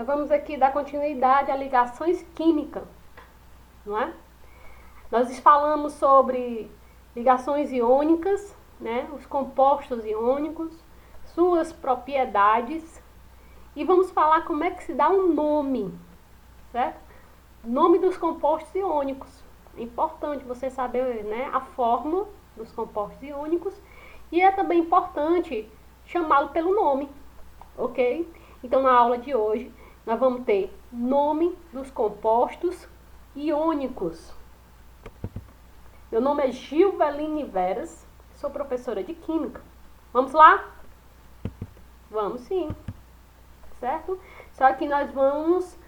Nós vamos aqui dar continuidade a ligações químicas, não é? Nós falamos sobre ligações iônicas, né? Os compostos iônicos, suas propriedades, e vamos falar como é que se dá um nome, certo? Nome dos compostos iônicos. É importante você saber, né, a fórmula dos compostos iônicos, e é também importante chamá-lo pelo nome, ok? Então, na aula de hoje, nós vamos ter nome dos compostos iônicos. Meu nome é Gilveline Veras, sou professora de Química. Vamos lá? Vamos sim, certo? Só que nós vamos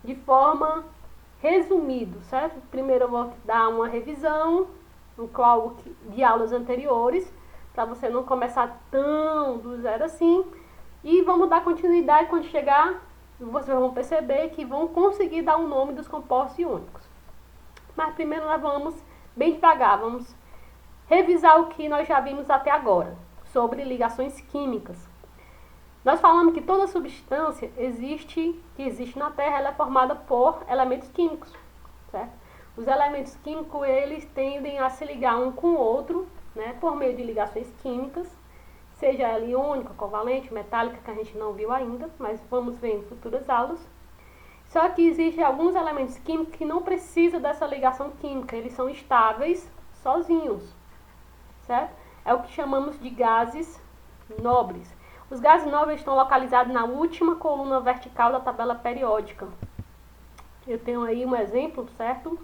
de forma resumida, certo? Primeiro eu vou dar uma revisão de aulas anteriores, para você não começar tão do zero assim. E vamos dar continuidade quando chegar, vocês vão perceber que vão conseguir dar o nome dos compostos iônicos. Mas primeiro nós vamos bem devagar, vamos revisar o que nós já vimos até agora, sobre ligações químicas. Nós falamos que toda substância que existe na Terra, ela é formada por elementos químicos, certo? Os elementos químicos, eles tendem a se ligar um com o outro, né, por meio de ligações químicas, seja ela iônica, covalente, metálica, que a gente não viu ainda, mas vamos ver em futuras aulas. Só que existem alguns elementos químicos que não precisam dessa ligação química, eles são estáveis sozinhos, certo? É o que chamamos de gases nobres. Os gases nobres estão localizados na última coluna vertical da tabela periódica. Eu tenho aí um exemplo, certo?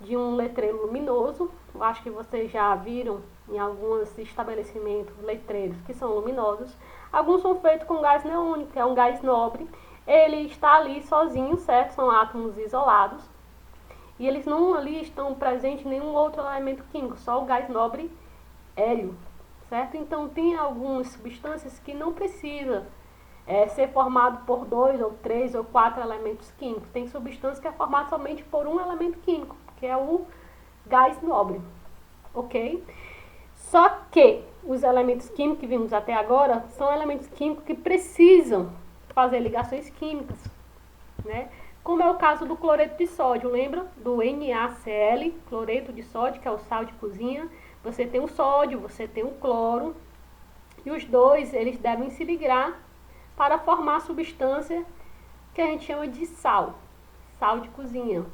De um letreiro luminoso. Eu acho que vocês já viram em alguns estabelecimentos letreiros que são luminosos. Alguns são feitos com gás neônico, que é um gás nobre. Ele está ali sozinho, certo? São átomos isolados. E eles não ali estão presentes nenhum outro elemento químico, só o gás nobre hélio, certo? Então tem algumas substâncias que não precisa ser formado por 2 ou 3 ou 4 elementos químicos. Tem substância que é formada somente por um elemento químico, que é o gás nobre, ok? Só que os elementos químicos que vimos até agora são elementos químicos que precisam fazer ligações químicas, né? Como é o caso do cloreto de sódio, lembra? Do NaCl, cloreto de sódio, que é o sal de cozinha. Você tem o sódio, você tem o cloro, e os dois, eles devem se ligar para formar a substância que a gente chama de sal de cozinha,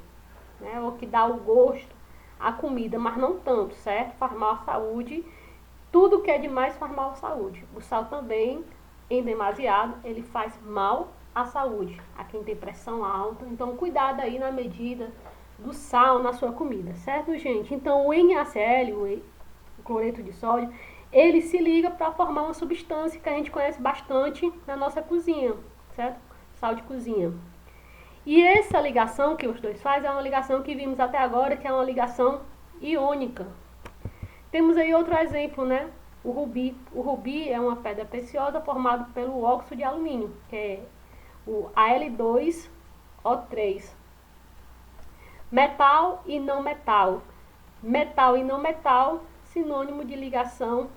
né? O que dá o gosto à comida, mas não tanto, certo? Faz mal à saúde, tudo que é demais faz mal à saúde. O sal também, em demasiado, ele faz mal à saúde, a quem tem pressão alta. Então, cuidado aí na medida do sal na sua comida, certo, gente? Então, o NaCl, o cloreto de sódio, ele se liga para formar uma substância que a gente conhece bastante na nossa cozinha, certo? Sal de cozinha. E essa ligação que os dois fazem é uma ligação que vimos até agora, que é uma ligação iônica. Temos aí outro exemplo, né? O rubi. O rubi é uma pedra preciosa formada pelo óxido de alumínio, que é o Al2O3. Metal e não metal. Metal e não metal, sinônimo de ligação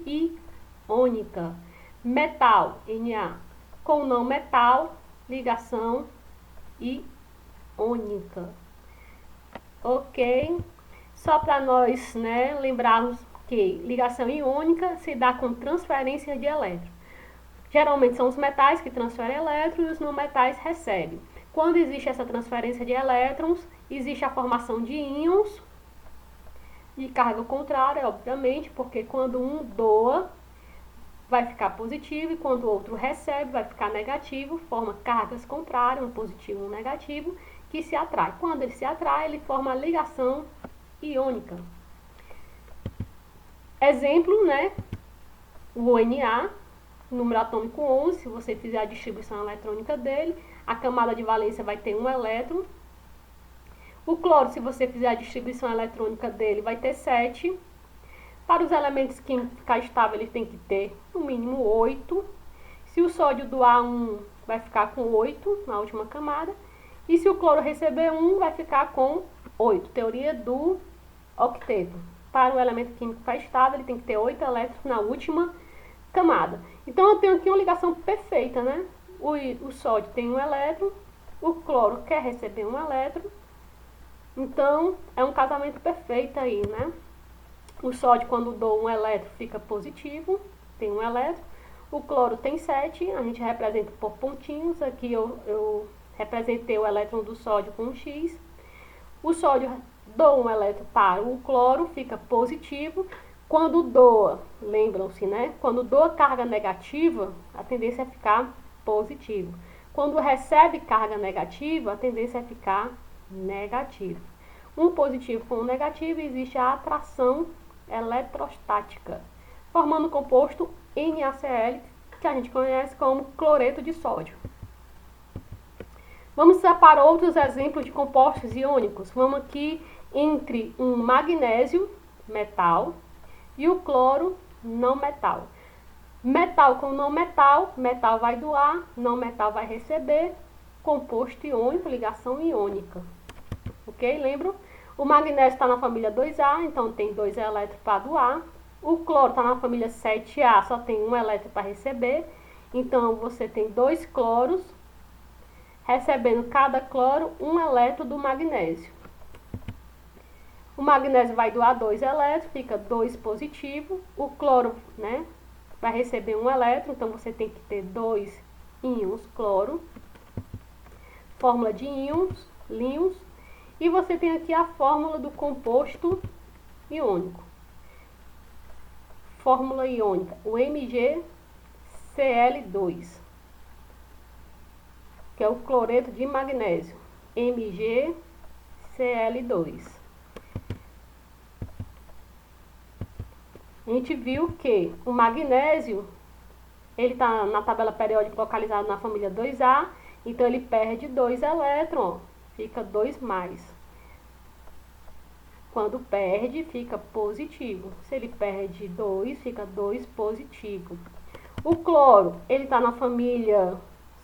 iônica. Metal, Na, com não metal, ligação iônica. Ok? Só para nós, né, lembrarmos que ligação iônica se dá com transferência de elétrons. Geralmente são os metais que transferem elétrons e os não metais recebem. Quando existe essa transferência de elétrons, existe a formação de íons de carga contrária, obviamente, porque quando um doa, vai ficar positivo, e quando o outro recebe, vai ficar negativo, forma cargas contrárias, um positivo e um negativo, que se atrai. Quando ele se atrai, ele forma a ligação iônica. Exemplo, né? O Na, número atômico 11, se você fizer a distribuição eletrônica dele, a camada de valência vai ter um elétron. O cloro, se você fizer a distribuição eletrônica dele, vai ter 7. Para os elementos químicos ficar estável, ele tem que ter no mínimo 8. Se o sódio doar 1, vai ficar com 8 na última camada. E se o cloro receber 1, vai ficar com 8. Teoria do octeto. Para o elemento químico ficar estável, ele tem que ter 8 elétrons na última camada. Então, eu tenho aqui uma ligação perfeita, né? o sódio tem um elétron, o cloro quer receber um elétron, então é um casamento perfeito aí, né? O sódio, quando dou um elétron, fica positivo, tem um elétron. O cloro tem 7, a gente representa por pontinhos, aqui eu representei o elétron do sódio com um X. O sódio dou um elétron para o cloro, fica positivo. Quando doa, lembram-se, né? Quando doa carga negativa, a tendência é ficar positivo. Quando recebe carga negativa, a tendência é ficar negativo. Um positivo com um negativo, existe a atração eletrostática, formando o composto NaCl, que a gente conhece como cloreto de sódio. Vamos separar outros exemplos de compostos iônicos. Vamos aqui entre um magnésio, metal, e o cloro, não metal. Metal com não metal, metal vai doar, não metal vai receber, composto iônico, ligação iônica. Ok? Lembram? O magnésio está na família 2A, então tem 2 elétrons para doar. O cloro está na família 7A, só tem um elétron para receber. Então, você tem 2 cloros, recebendo cada cloro um elétron do magnésio. O magnésio vai doar 2 elétrons, fica 2 positivo. O cloro, né, vai receber um elétron, então você tem que ter 2 íons cloro. Fórmula de íons. E você tem aqui a fórmula do composto iônico. Fórmula iônica, o MgCl2, que é o cloreto de magnésio. MgCl2. A gente viu que o magnésio, ele está na tabela periódica localizado na família 2A, então ele perde 2 elétrons, fica 2 mais. Quando perde, fica positivo. Se ele perde 2, fica 2 positivo. O cloro, ele está na família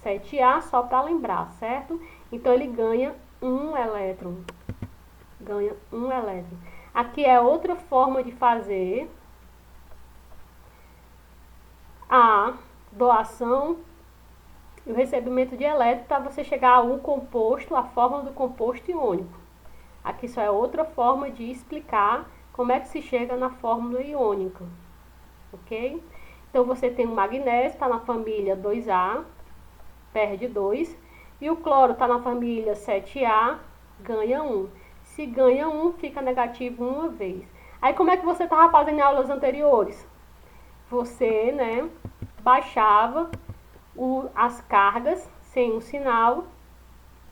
7A, só para lembrar, certo? Então, ele ganha 1 elétron. Ganha 1 elétron. Aqui é outra forma de fazer a doação e o recebimento de elétron para você chegar a um composto, a fórmula do composto iônico. Aqui só é outra forma de explicar como é que se chega na fórmula iônica, ok? Então, você tem o magnésio, está na família 2A, perde 2. E o cloro está na família 7A, ganha 1. Se ganha 1, fica negativo uma vez. Aí, como é que você estava fazendo em aulas anteriores? Você, né, baixava as cargas sem um sinal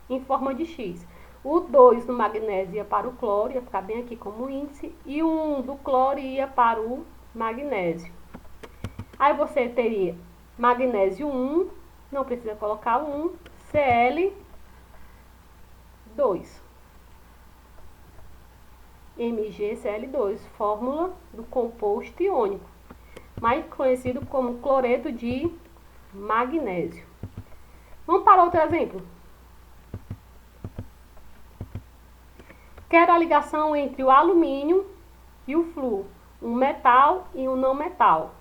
em forma de X. O 2 do magnésio ia para o cloro, ia ficar bem aqui como índice, e o 1 do cloro ia para o magnésio. Aí você teria magnésio 1, não precisa colocar o 1, Cl2. MgCl2, fórmula do composto iônico, mais conhecido como cloreto de magnésio. Vamos para outro exemplo. Quero a ligação entre o alumínio e o flúor, um metal e um não metal.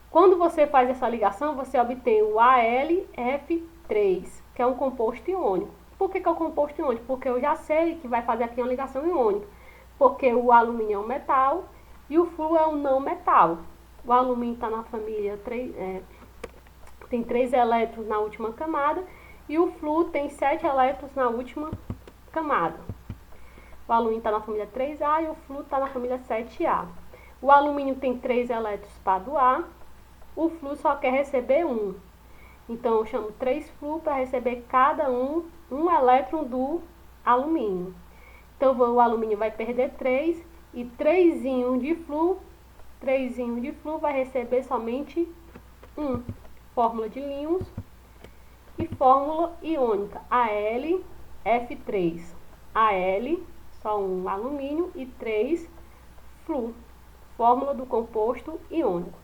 Quando você faz essa ligação, você obtém o AlF3, que é um composto iônico. Por que é um composto iônico? Porque eu já sei que vai fazer aqui uma ligação iônica. Porque o alumínio é um metal e o flúor é um não metal. O alumínio está na família 3, tem 3 elétrons na última camada e o flúor tem 7 elétrons na última camada. O alumínio está na família 3A e o flúor está na família 7A. O alumínio tem 3 elétrons para doar, o flúor só quer receber 1. Então, eu chamo 3 flúor para receber cada um elétron do alumínio. Então, o alumínio vai perder 3 e 3 íons de flúor vai receber somente 1. Fórmula de íons e fórmula iônica, AlF3. Al, só um alumínio e 3 flúor. Fórmula do composto iônico.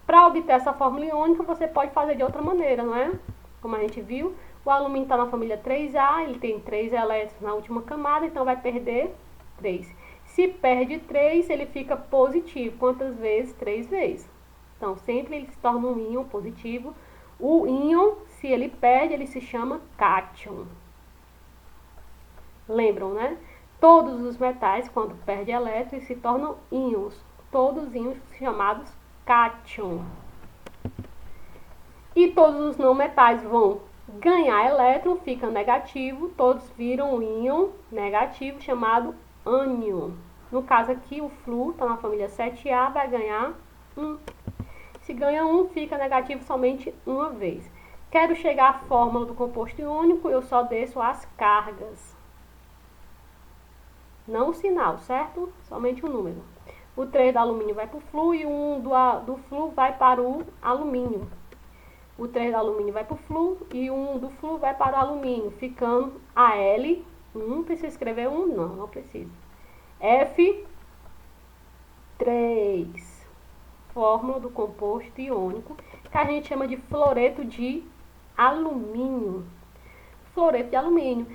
Para obter essa fórmula iônica, você pode fazer de outra maneira, não é? Como a gente viu, o alumínio está na família 3A, ele tem 3 elétrons na última camada, então vai perder 3. Se perde 3, ele fica positivo. Quantas vezes? 3 vezes. Então, sempre ele se torna um íon positivo. O íon, se ele perde, ele se chama cátion. Lembram, né? Todos os metais, quando perdem elétrons, se tornam íons. Todos íons chamados cátion. E todos os não metais vão ganhar elétron, fica negativo, todos viram um íon negativo chamado ânion. No caso aqui, o flúor está na família 7A, vai ganhar 1. Se ganha 1, fica negativo somente uma vez. Quero chegar à fórmula do composto iônico, eu só desço as cargas. Não o sinal, certo? Somente o número. O 3 do alumínio vai para o flúor e o 1 do flúor vai para o alumínio. O 3 do alumínio vai para o flúor e o 1 do flúor vai para o alumínio, ficando Al. Precisa escrever 1? Não, não precisa. F3. Fórmula do composto iônico, que a gente chama de fluoreto de alumínio. Fluoreto de alumínio.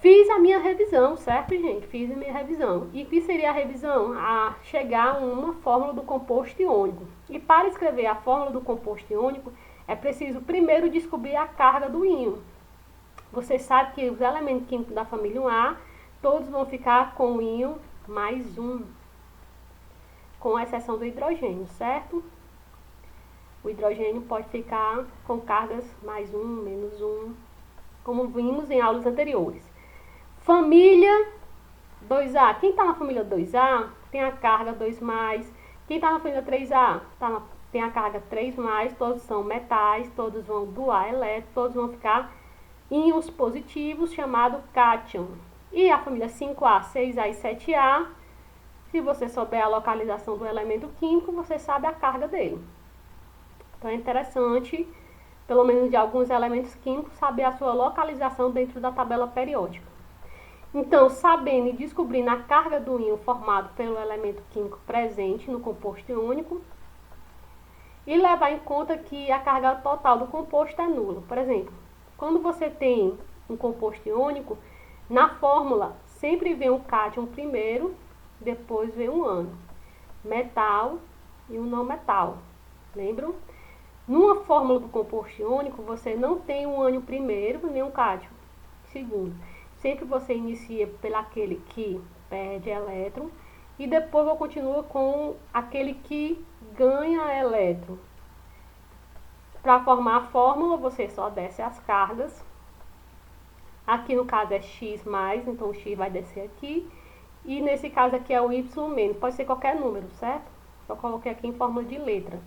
Fiz a minha revisão, certo, gente? Fiz a minha revisão. E o que seria a revisão? A chegar a uma fórmula do composto iônico. E para escrever a fórmula do composto iônico, é preciso primeiro descobrir a carga do íon. Você sabe que os elementos químicos da família 1A, todos vão ficar com o íon mais 1. Com exceção do hidrogênio, certo? O hidrogênio pode ficar com cargas mais 1, menos 1, como vimos em aulas anteriores. Família 2A. Quem está na família 2A tem a carga 2+. Quem está na família 3A tem a carga 3+. Todos são metais, todos vão doar elétron, todos vão ficar íons positivos, chamado cátion. E a família 5A, 6A e 7A, se você souber a localização do elemento químico, você sabe a carga dele. Então é interessante, pelo menos de alguns elementos químicos, saber a sua localização dentro da tabela periódica. Então, sabendo e descobrindo a carga do íon formado pelo elemento químico presente no composto iônico, e levar em conta que a carga total do composto é nula. Por exemplo, quando você tem um composto iônico, na fórmula sempre vem um cátion primeiro, depois vem um ânion, metal e um não metal. Lembram? Numa fórmula do composto iônico, você não tem um ânion primeiro, nem um cátion segundo. Sempre você inicia pelaquele que perde elétron e depois você continua com aquele que ganha elétron. Para formar a fórmula, você só desce as cargas. Aqui no caso é X+, então o X vai descer aqui. E nesse caso aqui é o Y-, pode ser qualquer número, certo? Só coloquei aqui em forma de letra.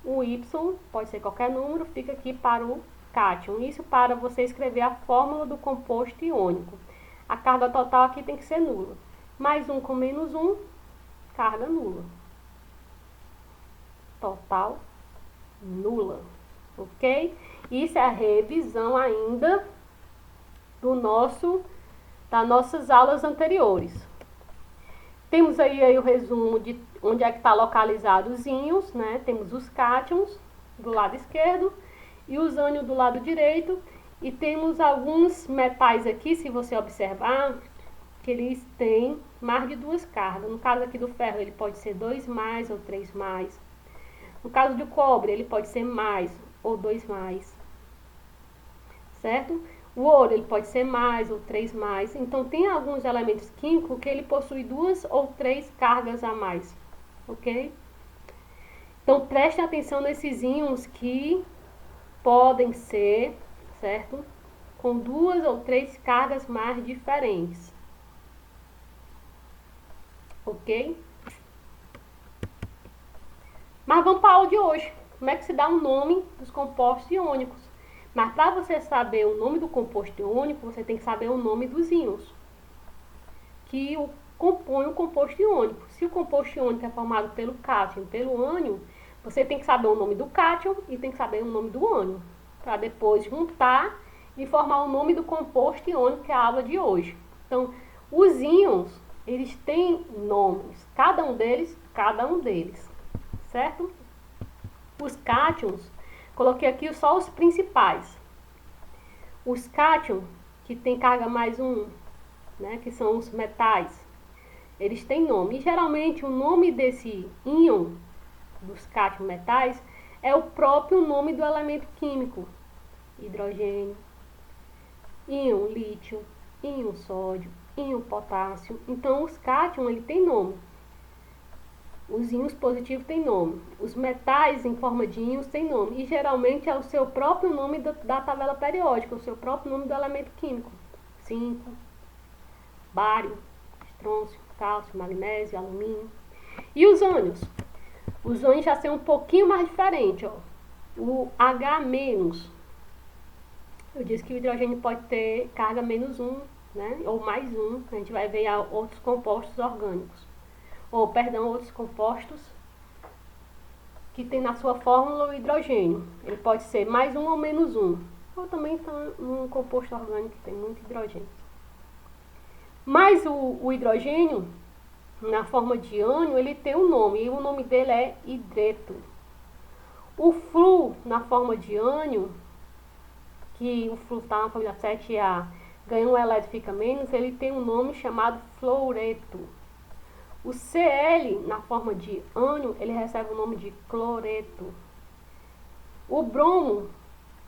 O Y pode ser qualquer número, fica aqui para o cátion. Isso para você escrever a fórmula do composto iônico. A carga total aqui tem que ser nula. Mais 1 com menos 1, carga nula. Total nula. Ok? Isso é a revisão ainda das nossas aulas anteriores. Temos aí o resumo de onde é que está localizado os íons, né? Temos os cátions do lado esquerdo e os ânions do lado direito. E temos alguns metais aqui, se você observar, que eles têm mais de 2 cargas. No caso aqui do ferro, ele pode ser 2+ ou 3+. No caso do cobre, ele pode ser mais ou 2+. Certo? O ouro, ele pode ser mais ou 3+. Então, tem alguns elementos químicos que ele possui 2 ou 3 cargas a mais. Ok? Então, preste atenção nesses íons que podem ser, certo? Com 2 ou 3 cargas mais diferentes. Ok? Mas vamos para a aula de hoje. Como é que se dá o nome dos compostos iônicos? Mas para você saber o nome do composto iônico, você tem que saber o nome dos íons que compõem o composto iônico. Se o composto iônico é formado pelo cátion e pelo ânion, você tem que saber o nome do cátion e tem que saber o nome do ânion, para depois juntar e formar o nome do composto iônico, que é a aula de hoje. Então, os íons, eles têm nomes, cada um deles, certo? Os cátions, coloquei aqui só os principais. Os cátions, que tem carga mais 1, né, que são os metais, eles têm nome. E geralmente o nome desse íon, dos cátions metais, é o próprio nome do elemento químico. Hidrogênio, íon lítio, íon sódio, íon potássio. Então, os cátions, ele tem nome. Os íons positivos têm nome. Os metais em forma de íons têm nome. E geralmente é o seu próprio nome da tabela periódica, o seu próprio nome do elemento químico. Zinco, bário, estrôncio, cálcio, magnésio, alumínio. E os ânions? Os ânions já são um pouquinho mais diferentes. Ó. O H-, eu disse que o hidrogênio pode ter carga -1, né? Ou +1. A gente vai ver outros compostos orgânicos. Ou, perdão, outros compostos que tem na sua fórmula o hidrogênio. Ele pode ser +1 ou -1. Ou também está um composto orgânico que tem muito hidrogênio. Mas o hidrogênio, na forma de ânion, ele tem um nome. E o nome dele é hidreto. O flúor, na forma de ânion, que o flúor está na família 7A, ganha um elétron, fica menos, ele tem um nome chamado fluoreto. O Cl, na forma de ânion, ele recebe o nome de cloreto. O bromo,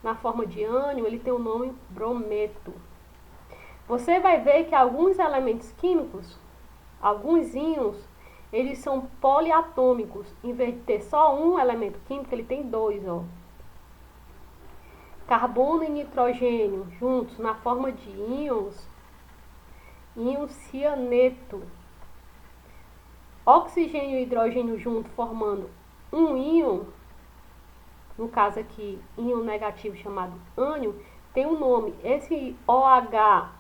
na forma de ânion, ele tem o nome brometo. Você vai ver que alguns elementos químicos, alguns íons, eles são poliatômicos. Em vez de ter só um elemento químico, ele tem dois, ó. Carbono e nitrogênio juntos na forma de íons, íon cianeto. Oxigênio e hidrogênio junto formando um íon, no caso aqui, íon negativo chamado ânion, tem um nome. Esse OH-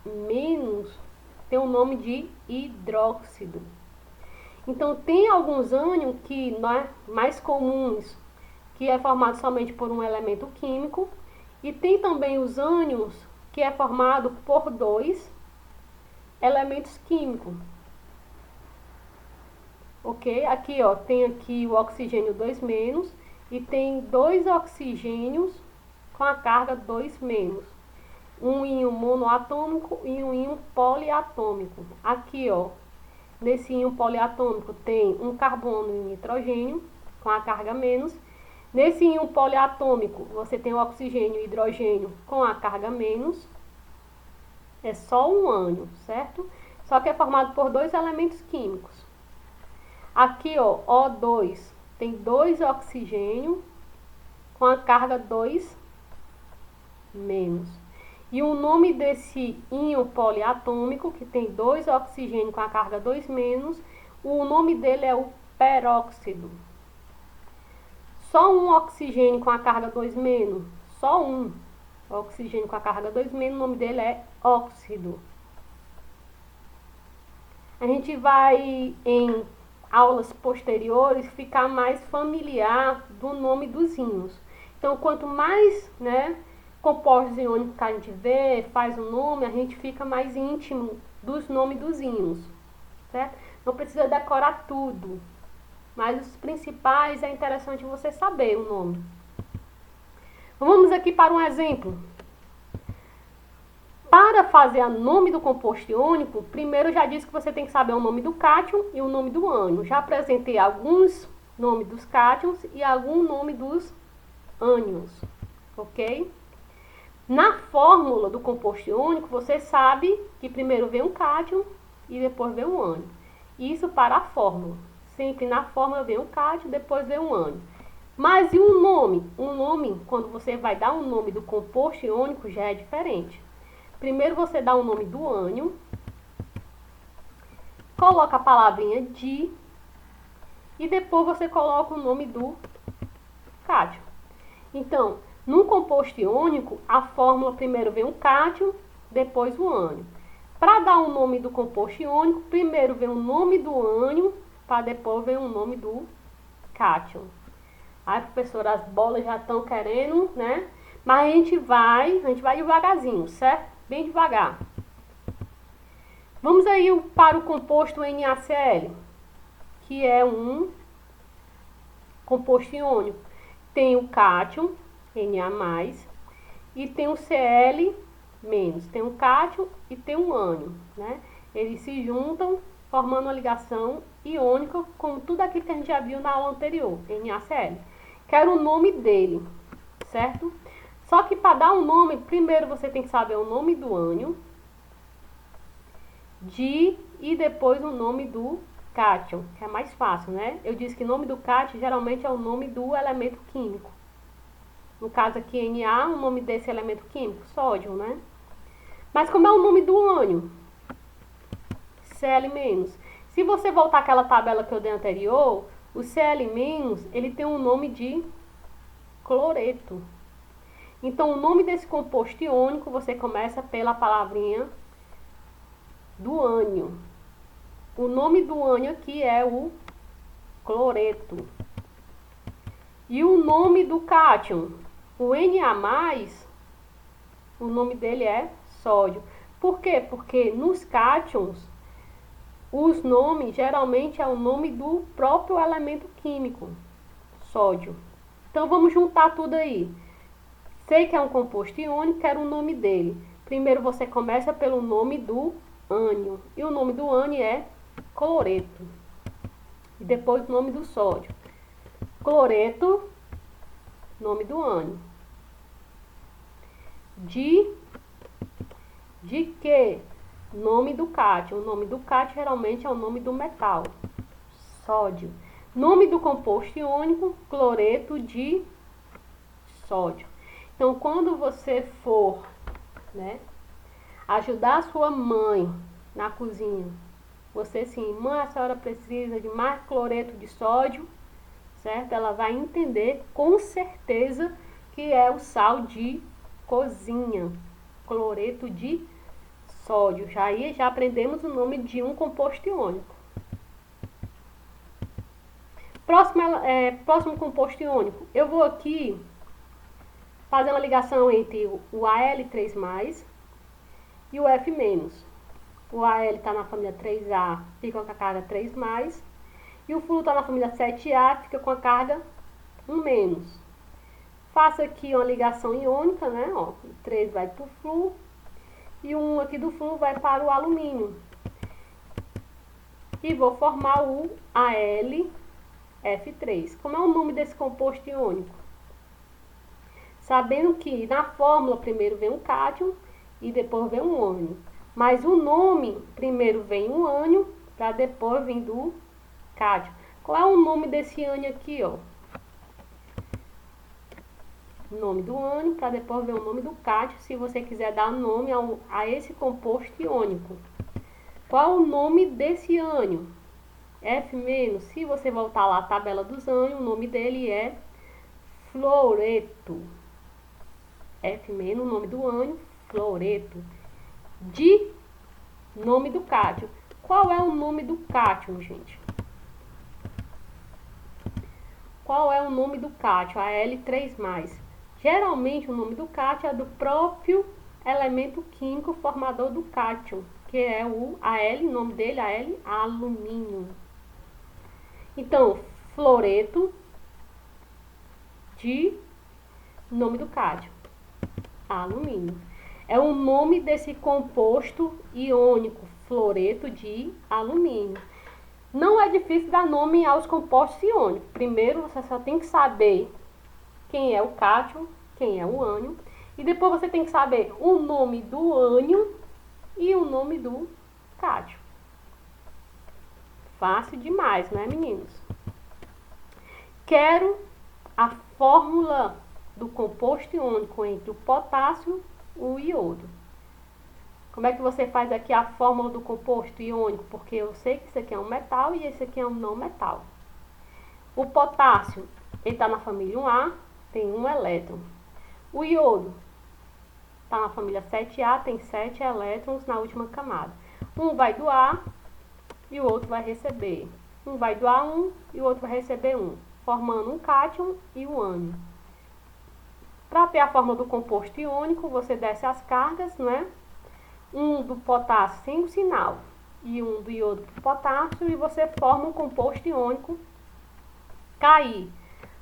tem o nome de hidróxido. Então, tem alguns ânions que mais comuns, que é formado somente por um elemento químico, e tem também os ânions que é formado por dois elementos químicos. Ok? Aqui, ó, tem aqui o oxigênio 2- e tem dois oxigênios com a carga 2-. Um íon monoatômico e um íon poliatômico. Aqui, ó, nesse íon poliatômico tem um carbono e um nitrogênio com a carga menos. Nesse íon poliatômico, você tem o oxigênio e hidrogênio com a carga menos. É só um ânion, certo? Só que é formado por dois elementos químicos. Aqui, ó, O2 tem dois oxigênios com a carga 2-. E o nome desse íon poliatômico, que tem dois oxigênios com a carga 2-, o nome dele é o peróxido. Só um oxigênio com a carga 2-, só um oxigênio com a carga 2-, o nome dele é óxido. A gente vai, em aulas posteriores, ficar mais familiar do nome dos íons. Então, quanto mais, né, compostos iônicos que a gente vê, faz um nome, a gente fica mais íntimo dos nomes dos íons, certo? Não precisa decorar tudo, mas os principais é interessante você saber o nome. Vamos aqui para um exemplo. Para fazer o nome do composto iônico, primeiro eu já disse que você tem que saber o nome do cátion e o nome do ânion. Já apresentei alguns nomes dos cátions e algum nome dos ânions, ok? Na fórmula do composto iônico, você sabe que primeiro vem um cátion e depois vem um ânion. Isso para a fórmula. Sempre na fórmula vem um cátion, depois vem um ânion. Mas e um nome? Um nome, quando você vai dar um nome do composto iônico, já é diferente. Primeiro você dá o nome do ânion, coloca a palavrinha di e depois você coloca o nome do cátion. Então, num composto iônico, a fórmula primeiro vem o cátion, depois o ânion. Para dar o nome do composto iônico, primeiro vem o nome do ânion, para depois vem o nome do cátion. Ai, professora, as bolas já estão querendo, né? Mas a gente vai devagarzinho, certo? Bem devagar. Vamos aí para o composto NaCl, que é um composto iônico. Tem o cátion, Na+, e tem o Cl-. Tem um cátion e tem um ânion, né? Eles se juntam formando uma ligação iônica, como tudo aquilo que a gente já viu na aula anterior, NaCl. Quero o nome dele, certo? Só que para dar um nome, primeiro você tem que saber o nome do ânion, e depois o nome do cátion, que é mais fácil, né? Eu disse que o nome do cátion geralmente é o nome do elemento químico. No caso aqui, Na, o nome desse elemento químico, sódio, né? Mas como é o nome do ânion? Cl-. Se você voltar àquela tabela que eu dei anterior, o Cl-, ele tem um nome de cloreto. Então, o nome desse composto iônico, você começa pela palavrinha do ânion. O nome do ânion aqui é o cloreto. E o nome do cátion, o Na+, o nome dele é sódio. Por quê? Porque nos cátions, os nomes geralmente é o nome do próprio elemento químico, sódio. Então, vamos juntar tudo aí. Sei que é um composto iônico, quero o nome dele. Primeiro você começa pelo nome do ânion. E o nome do ânion é cloreto. E depois o nome do sódio. Cloreto, nome do ânion. De que? Nome do cátion. O nome do cátion geralmente é o nome do metal. Sódio. Nome do composto iônico, cloreto de sódio. Então, quando você for, né, ajudar a sua mãe na cozinha, você sim, mãe, a senhora precisa de mais cloreto de sódio, certo? Ela vai entender com certeza que é o sal de cozinha, cloreto de sódio. Já aprendemos o nome de um composto iônico. Próximo composto iônico. Eu vou aqui fazer uma ligação entre o Al3+, e o F-. O Al está na família 3A, fica com a carga 3+, e o flúor está na família 7A, fica com a carga 1-. Faço aqui uma ligação iônica, né? Ó, o 3 vai para o flúor, e o 1 aqui do flúor vai para o alumínio. E vou formar o AlF3. Como é o nome desse composto iônico? Sabendo que na fórmula primeiro vem um cátion e depois vem um ânion. Mas o nome, primeiro vem um ânion, para depois vir do cátion. Qual é o nome desse ânion aqui, ó? O nome do ânion, para depois ver o nome do cátion, se você quiser dar nome a esse composto iônico. Qual o nome desse ânion? F-. Se você voltar lá à tabela dos ânions, o nome dele é fluoreto. F-, o nome do ânion, fluoreto. De nome do cátion. Qual é o nome do cátion, gente? Qual é o nome do cátion? Al3+. Geralmente o nome do cátion é do próprio elemento químico formador do cátion, que é o Al, o nome dele é Al, alumínio. Então, fluoreto de nome do cátion, alumínio. É o nome desse composto iônico, fluoreto de alumínio. Não é difícil dar nome aos compostos iônicos. Primeiro, você só tem que saber quem é o cátion, quem é o ânion. E depois você tem que saber o nome do ânion e o nome do cátion. Fácil demais, né, meninos? Quero a fórmula do composto iônico entre o potássio e o iodo. Como é que você faz aqui a fórmula do composto iônico? Porque eu sei que isso aqui é um metal e esse aqui é um não metal. O potássio, ele está na família 1A, tem 1 elétron. O iodo está na família 7A, tem 7 elétrons na última camada. Um vai doar e o outro vai receber. Um vai doar 1 e o outro vai receber 1, formando um cátion e um ânion. Para ter a fórmula do composto iônico, você desce as cargas, não é? Um do potássio sem o sinal e um do iodo para o potássio, e você forma um composto iônico Ki.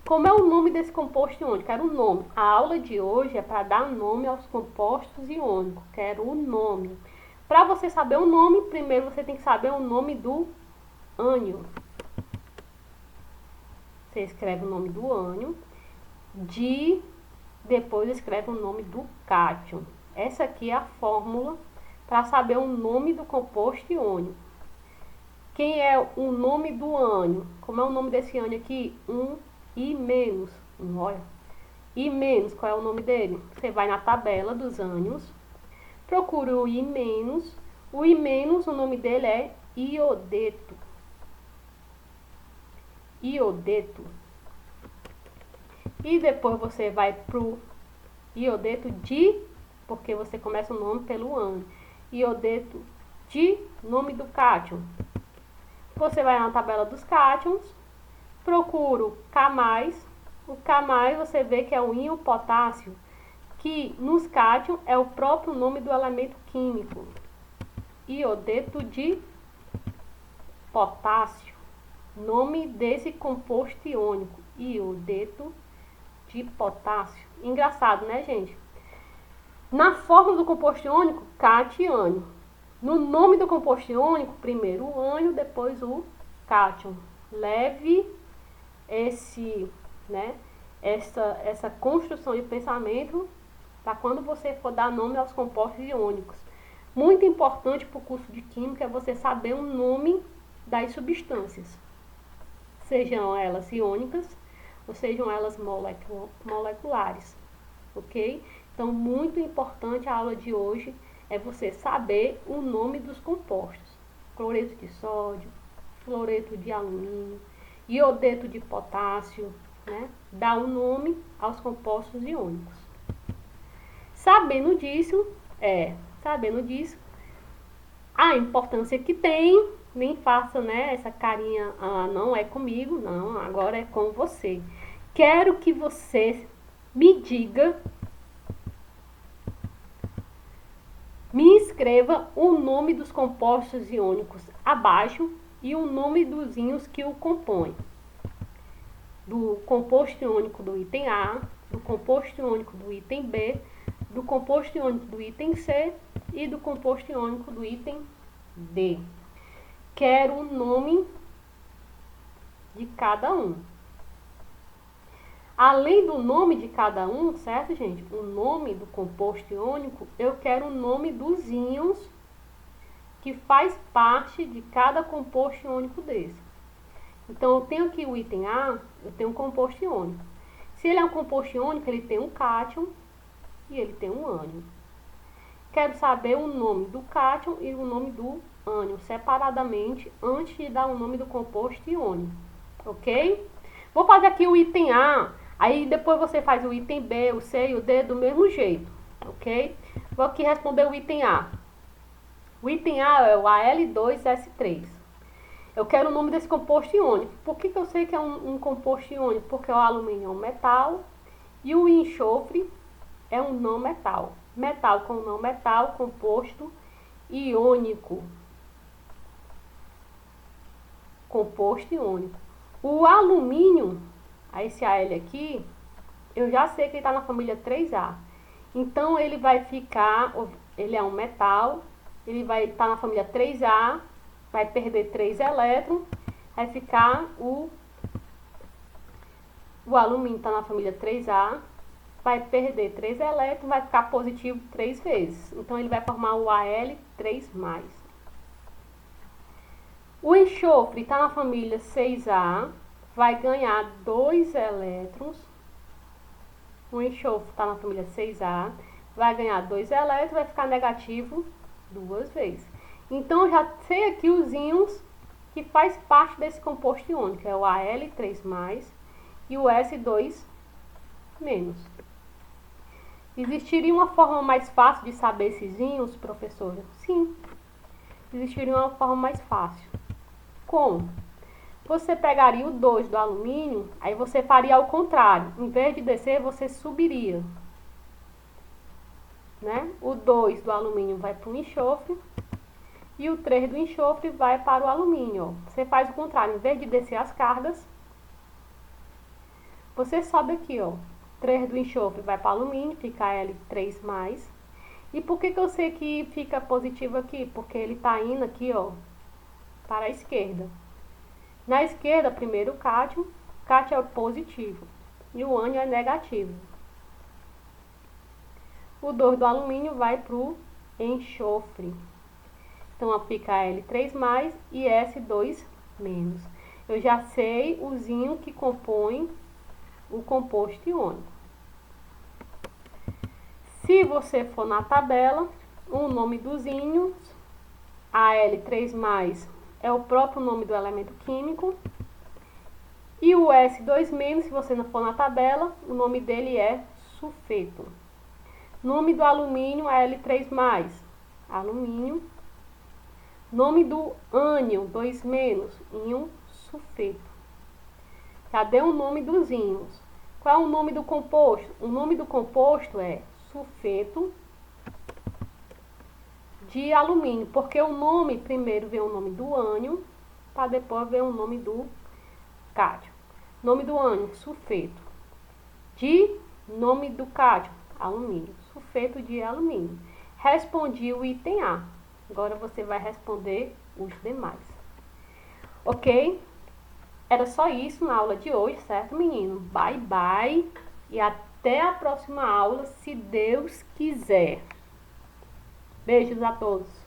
Como é o nome desse composto iônico? Quero o nome. A aula de hoje é para dar nome aos compostos iônicos. Quero o nome. Para você saber o nome, primeiro você tem que saber o nome do ânion. Você escreve o nome do ânion depois escreve o nome do cátion. Essa aqui é a fórmula para saber o nome do composto iônico. Quem é o nome do ânion? Como é o nome desse ânion aqui? I-. Olha. I-, qual é o nome dele? Você vai na tabela dos ânions, procura o I-. O I-, o nome dele é iodeto. Iodeto. E depois você vai pro iodeto porque você começa o nome pelo ânion. Iodeto nome do cátion. Você vai na tabela dos cátions, procura o K+. O K+, você vê que é o íon potássio, que nos cátions é o próprio nome do elemento químico. Iodeto de potássio. Nome desse composto iônico. Iodeto de potássio. Engraçado, né, gente? Na fórmula do composto iônico, cátion. No nome do composto iônico, primeiro o ânion, depois o cátion. Leve essa construção de pensamento para quando você for dar nome aos compostos iônicos. Muito importante para o curso de Química é você saber o nome das substâncias, sejam elas iônicas ou sejam elas moleculares, ok? Então, muito importante a aula de hoje é você saber o nome dos compostos. Cloreto de sódio, fluoreto de alumínio, iodeto de potássio, né? Dá um nome aos compostos iônicos. Sabendo disso, a importância que tem, nem faça, né, essa carinha, não é comigo, não, agora é com você. Quero que você me diga, me escreva o nome dos compostos iônicos abaixo e o nome dos íons que o compõem. Do composto iônico do item A, do composto iônico do item B, do composto iônico do item C e do composto iônico do item D. Quero o nome de cada um. Além do nome de cada um, certo, gente? O nome do composto iônico, eu quero o nome dos íons que faz parte de cada composto iônico desse. Então, eu tenho aqui o item A, eu tenho um composto iônico. Se ele é um composto iônico, ele tem um cátion e ele tem um ânion. Quero saber o nome do cátion e o nome do ânion separadamente antes de dar o nome do composto iônico, ok? Vou fazer aqui o item A. Aí depois você faz o item B, o C e o D do mesmo jeito, ok? Vou aqui responder o item A. O item A é o Al2S3. Eu quero o nome desse composto iônico. Por que eu sei que é um composto iônico? Porque o alumínio é um metal e o enxofre é um não metal. Metal com não metal, composto iônico. Composto iônico. O alumínio, esse Al aqui, eu já sei que ele está na família 3A. Então, ele vai ficar, ele é um metal, ele vai estar na família 3A, vai perder 3 elétrons, vai ficar o alumínio está na família 3A, vai perder 3 elétrons, vai ficar positivo 3 vezes. Então, ele vai formar o Al3+. O enxofre está na família 6A, vai ganhar 2 elétrons. O enxofre está na família 6A, vai ganhar 2 elétrons, vai ficar negativo 2 vezes. Então, eu já sei aqui os íons que faz parte desse composto iônico, é o Al3+, e o S2-. Existiria uma forma mais fácil de saber esses íons, professora? Sim, existiria uma forma mais fácil. Como? Você pegaria o 2 do alumínio, aí você faria ao contrário. Em vez de descer, você subiria. Né? O 2 do alumínio vai para o enxofre e o 3 do enxofre vai para o alumínio. Ó. Você faz o contrário. Em vez de descer as cargas, você sobe aqui. Ó. 3 do enxofre vai para o alumínio, fica L3+. E por que eu sei que fica positivo aqui? Porque ele está indo aqui, ó, para a esquerda. Na esquerda, primeiro o cátion é o positivo. e o ânion é negativo. O 2 do alumínio vai para o enxofre. Então, aplica L3+, e S2-. Eu já sei os íons que compõem o composto iônico. Se você for na tabela, o nome dos íons, Al3+ é o próprio nome do elemento químico, e o S2-, se você não for na tabela, o nome dele é sulfeto. Nome do alumínio, Al3+, alumínio. Nome do ânion, 2-, íon sulfeto. Cadê o nome dos íons? Qual é o nome do composto? O nome do composto é sulfeto de alumínio, porque o nome, primeiro vem o nome do ânion, para depois ver o nome do cádmio. Nome do ânion, sulfeto. Nome do cádmio, alumínio. Sulfeto de alumínio. Respondi o item A. Agora você vai responder os demais. Ok? Era só isso na aula de hoje, certo, menino? Bye, bye. E até a próxima aula, se Deus quiser. Beijos a todos.